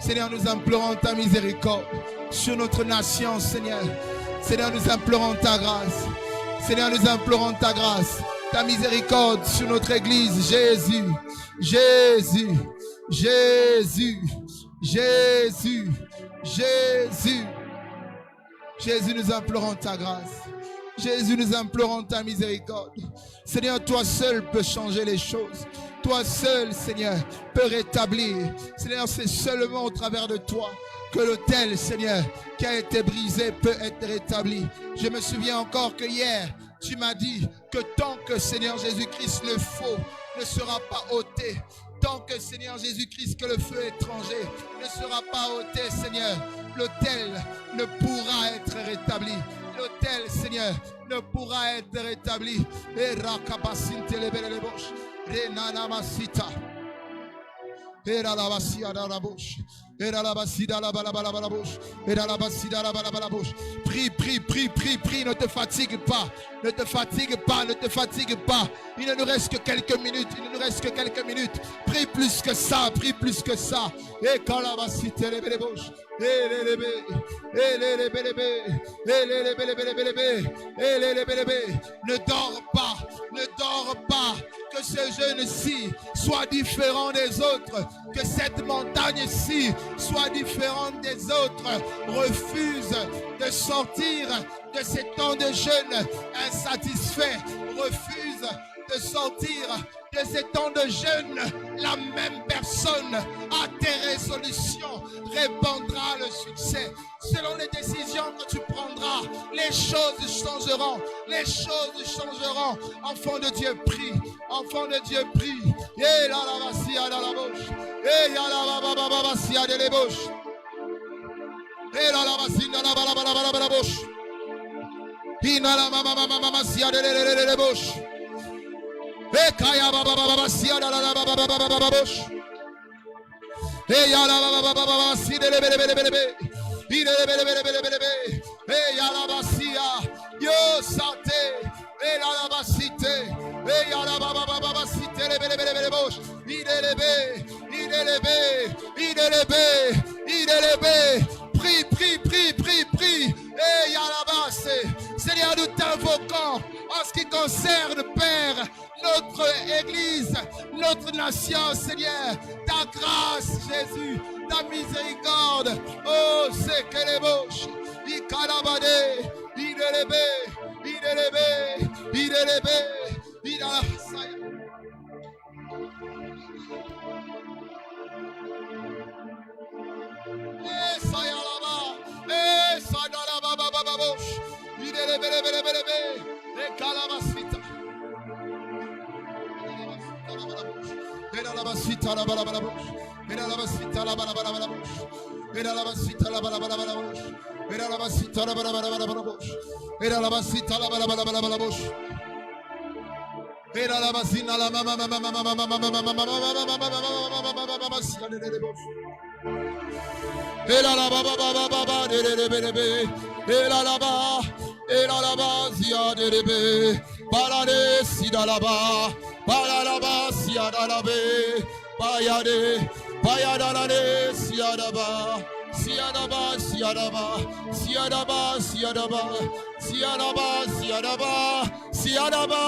B: Seigneur, nous implorons ta miséricorde sur notre nation, Seigneur. Seigneur, nous implorons ta grâce. Seigneur, nous implorons ta grâce, ta miséricorde sur notre église. Jésus, Jésus, Jésus, Jésus, Jésus. Jésus, nous implorons ta grâce. Jésus, nous implorons ta miséricorde. Seigneur, toi seul peux changer les choses. Toi seul, Seigneur, peux rétablir. Seigneur, c'est seulement au travers de toi que l'autel, Seigneur, qui a été brisé peut être rétabli. Je me souviens encore que hier, tu m'as dit que tant que, Seigneur Jésus-Christ, le faux ne sera pas ôté, tant que, Seigneur Jésus-Christ, que le feu étranger ne sera pas ôté, Seigneur, l'autel ne pourra être rétabli. L'autel, Seigneur, ne pourra être rétabli. Et rakabasinte lebelebosh, renanamasita. Era la basia da la bouche. Era la basida la balabalabouche. Era la basida la balabalabouche. Prie, prie, prie, prie, prie. Ne te fatigue pas. Ne te fatigue pas. Ne te fatigue pas. Il ne nous reste que quelques minutes. Il ne nous reste que quelques minutes. Prie plus que ça. Prie plus que ça. Et quand la basita les bouches. Ne dors pas. Ne dors pas. Que ce jeûne-ci soit différent des autres. Que cette montagne-ci soit différente des autres. Refuse de sortir de ces temps de jeûne insatisfait. Refuse de sortir de ces temps de jeûne. La même personne à tes résolutions répandra le succès. Selon les décisions que tu prendras, les choses changeront. Les choses changeront. Enfant de Dieu, prie. Enfant de Dieu, prie. Et là, la vassia dans la bouche. Et là, la vassia de la bouche. Et là, la vassia dans la bouche. Et là, la vassia de la bouche. Et kaya vassia dans la bouche. Et là, la vassia de la bouche. Et yalabasia, yo sate, et la basite, et yalabababasite, les bouches. Il est élevé, il est élevé, il est élevé, il est élevé. Prie, prie, prie, prie, prie. Et yalabasse. Seigneur, nous t'invoquons en ce qui concerne, Père, notre Église, notre nation, Seigneur. Ta grâce, Jésus. Ta miséricorde, oh, c'est que les bouches, il calabade, il est élevé, il est élevé, il est élevé, il a la saille. Et ça y a là-bas, et ça y a là-bas, bouche, il est élevé, élevé, et calabasita. Et la basita, la balabalabouche. Era la basita la balabalabouche. Era la basita la balabalabouche. Era la basita la balabalabouche. Era la basita la balabalabouche. Era la basina la mama Era la baba baba baba de bebe. Era la ba. Era la basia de bebe. Parade sida la ba. Para la basia da la be. Bayade. Bayadalade, Siadaba, Siadaba, Siadaba, Siadaba, Siadaba, Siadaba, Siadaba, Siadaba,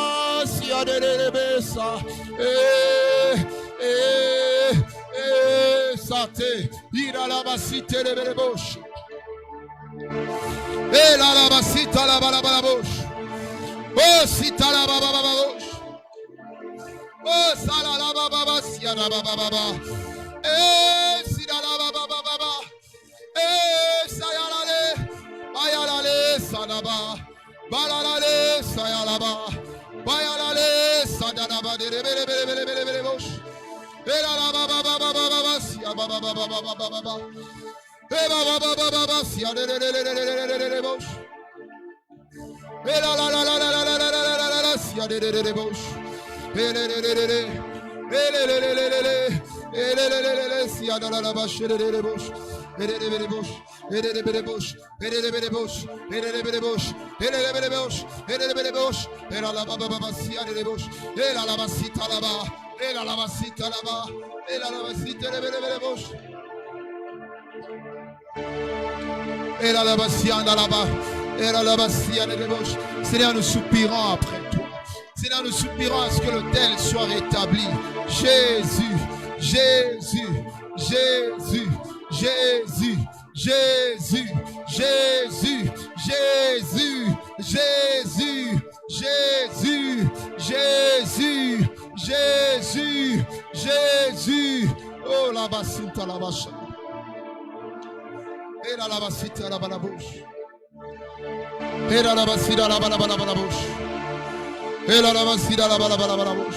B: Siadelebesa, Sate, Iralaba, Site, Lebelebosh, Et la la ba sita la ba la ba la bouche. Oh sita la ba ba ba ba bouche. Oh sala la ba ba ba sia la ba ba ba ba. Eh sida la ba ba ba ba ba. Eh sayalale. Bayalale sadaba. Balalale sayalaba. Bayalale sadaba de bele bouche. Et la la ba ba ba ba ba ba ba sia ba ba ba ba ba ba ba ba. Eh ba ba ba ba ba ba sia de bouche. Et la la la la la la la la la la la sia de bouche. Et le sia de la bouche de bouche. Et de bouche. Et de bouche. Et de bouche. Et de bouche. Et de bouche. Et de bouche. Et la la ba ba ba sia de bouche. Et la la ba sita là-bas. Et la la ba sita là-bas. Et la la ba sita de bouche. Et la la ba sia là-bas. Et la la ba sia de bouche. Seigneur, nous soupirons après toi. Seigneur, nous soupirons à ce que l'autel soit rétabli. Jésus, Jésus, Jésus, Jésus, Jésus, Jésus, Jésus, Jésus, Jésus, Jésus, Jésus, Jésus. Oh la basita la bacha. Et la basita la balabouche. Et la basita la balabouche. Et la basita la balabouche.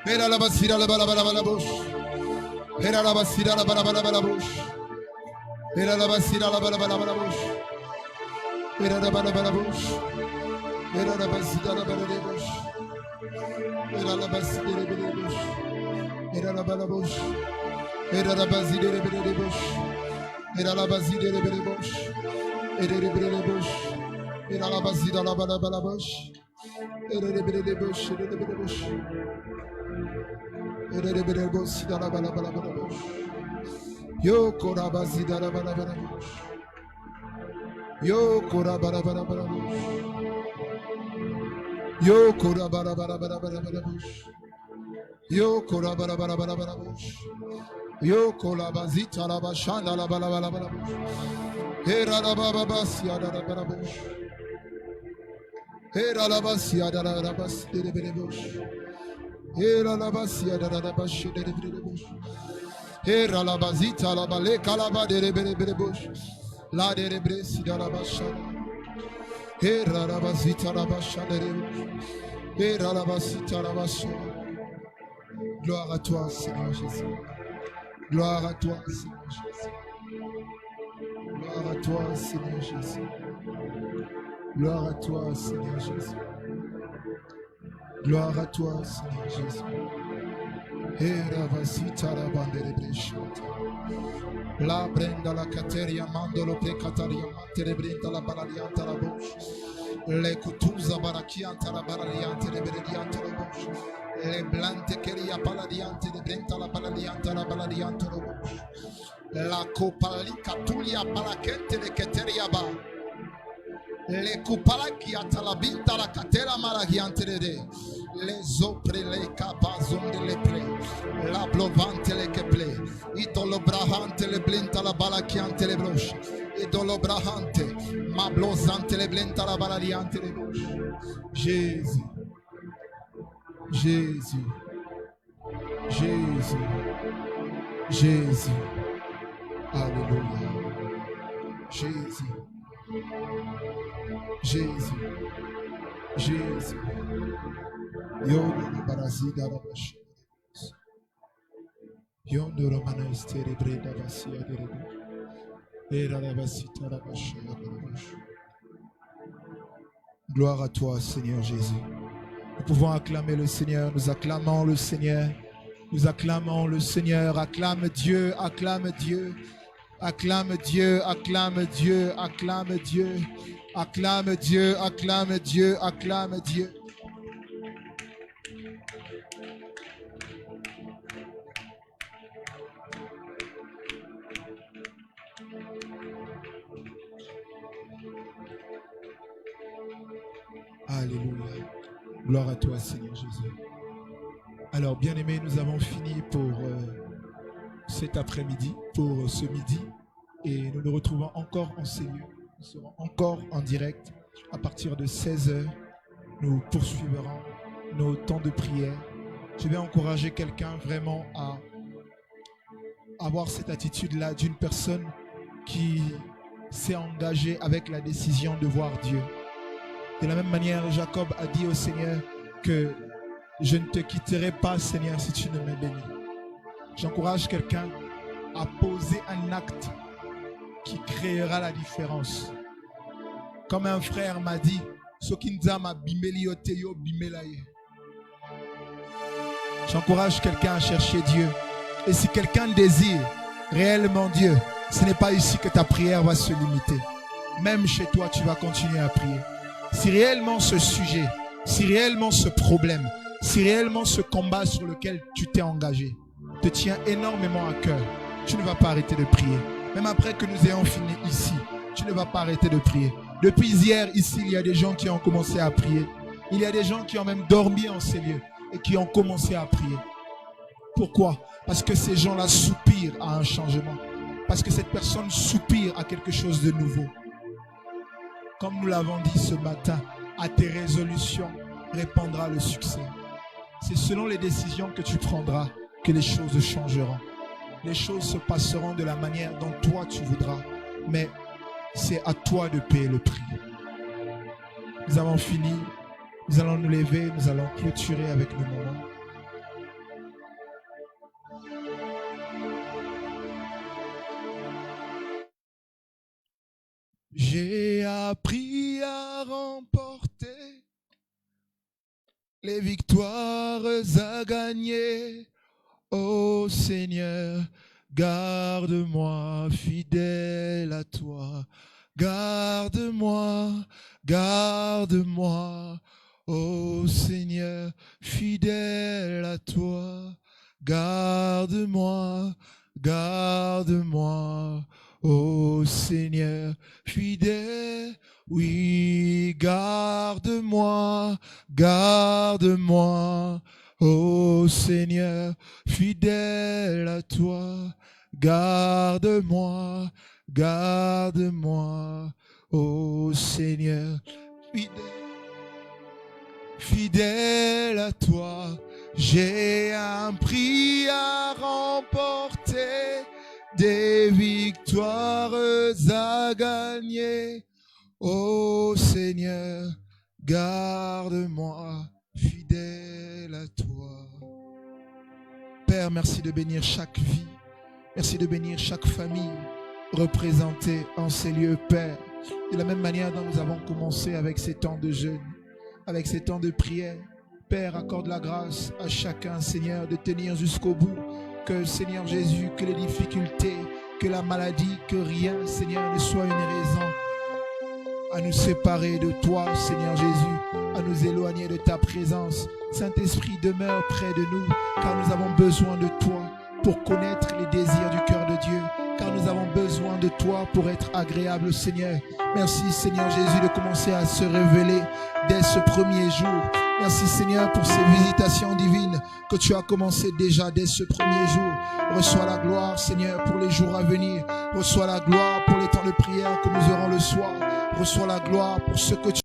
B: Et la basita la balabouche. Et la basita la balabouche. Et la basita la balabouche. Et la balabouche. Et la basita la balabouche. Et la basita la balabouche. Et la balabouche. Et la basita la balabouche. Et la basita la balabouche. Et la balabouche. Et la basita la balabouche. Et la balabouche. Et la balabouche dans la balabouche. Yo kora bazida la balabouche. Yo kora balabouche. Yo kora balabouche. Yo kora balabouche. Yo kora bazita la bashanda la balabouche. Era la babasia la balabouche. Era la basia la balabouche. Era la basia da la bache de bouche. Era la basita la bale calaba de bouche. La de bresi da la bacha. Era la basita la bacha de bouche. Era la basita la bacha. Gloire à toi, Seigneur Jésus. Gloire à toi, Seigneur Jésus. Gloire à toi, Seigneur Jésus. Gloire à toi, Seigneur Jésus. Gloire à toi, Seigneur Jésus. Era vasita la bandere bresciata. La brenda la cateria mandolo precataria mantere brenda la balalianta la bouche. Le cutuza barachianta la balaliante le berediante la bouche. Le blante cheria paladiante le brenta la balalianta la balaliante la bouche. La copalica tulia palachente le cateria ba. Le cupalagia talabinta la catera malagiante de les opre le capazon de le ple la blovante le keple idolo brahante le blinta la balachiante le broche idolo brahante ma blosante le blinta la balaliante le broche. Jésus, Jésus, Jésus, Jésus, alléluia, Jésus, Jésus, Jésus. Yondo barazida la bashi. Yondo romanestere breda basia de rebe. Era la basita la bashi la bashi. Gloire à toi, Seigneur Jésus. Nous pouvons acclamer le Seigneur. Nous acclamons le Seigneur. Nous acclamons le Seigneur. Acclame Dieu, acclame Dieu. Acclame Dieu, acclame Dieu, acclame Dieu. Acclame Dieu, acclame Dieu, acclame Dieu. Alléluia. Gloire à toi, Seigneur Jésus. Alors, bien-aimés, nous avons fini pour cet après-midi, pour ce midi.
A: Et nous nous retrouvons encore en ces lieux. Nous serons encore en direct à partir de 16h. Nous poursuivrons nos temps de prière. Je vais encourager quelqu'un vraiment à avoir cette attitude-là d'une personne qui s'est engagée avec la décision de voir Dieu. De la même manière, Jacob a dit au Seigneur que je ne te quitterai pas, Seigneur, si tu ne me bénis. J'encourage quelqu'un à poser un acte qui créera la différence. Comme un frère m'a dit, j'encourage quelqu'un à chercher Dieu. Et si quelqu'un désire réellement Dieu, ce n'est pas ici que ta prière va se limiter. Même chez toi, tu vas continuer à prier. Si réellement ce sujet, si réellement ce problème, si réellement ce combat sur lequel tu t'es engagé te tient énormément à cœur, tu ne vas pas arrêter de prier. Même après que nous ayons fini ici, tu ne vas pas arrêter de prier. Depuis hier, ici, il y a des gens qui ont commencé à prier. Il y a des gens qui ont même dormi en ces lieux et qui ont commencé à prier. Pourquoi? Parce que ces gens-là soupirent à un changement. Parce que cette personne soupire à quelque chose de nouveau. Comme nous l'avons dit ce matin, à tes résolutions répondra le succès. C'est selon les décisions que tu prendras que les choses changeront. Les choses se passeront de la manière dont toi tu voudras. Mais c'est à toi de payer le prix. Nous avons fini. Nous allons nous lever. Nous allons clôturer avec nos moments. J'ai appris à remporter les victoires à gagner. Ô Seigneur, garde-moi fidèle à toi. Garde-moi, garde-moi. Ô Seigneur, fidèle à toi. Garde-moi, garde-moi. Ô Seigneur, fidèle, oui, garde-moi, garde-moi. Ô Seigneur, fidèle à toi, garde-moi, garde-moi. Ô Seigneur, fidèle à toi, j'ai un prix à remporter. Des victoires à gagner. Ô Seigneur, garde-moi fidèle à toi. Père, merci de bénir chaque vie. Merci de bénir chaque famille représentée en ces lieux, Père. De la même manière dont nous avons commencé avec ces temps de jeûne, avec ces temps de prière. Père, accorde la grâce à chacun, Seigneur, de tenir jusqu'au bout. Que, Seigneur Jésus, que les difficultés, que la maladie, que rien, Seigneur, ne soit une raison à nous séparer de toi, Seigneur Jésus, à nous éloigner de ta présence. Saint-Esprit, demeure près de nous, car nous avons besoin de toi pour connaître les désirs du cœur de Dieu, car nous avons besoin de toi pour être agréable, Seigneur. Merci, Seigneur Jésus, de commencer à se révéler dès ce premier jour. Merci, Seigneur, pour ces visitations divines que tu as commencé déjà dès ce premier jour. Reçois la gloire, Seigneur, pour les jours à venir. Reçois la gloire pour les temps de prière que nous aurons le soir. Reçois la gloire pour ce que tu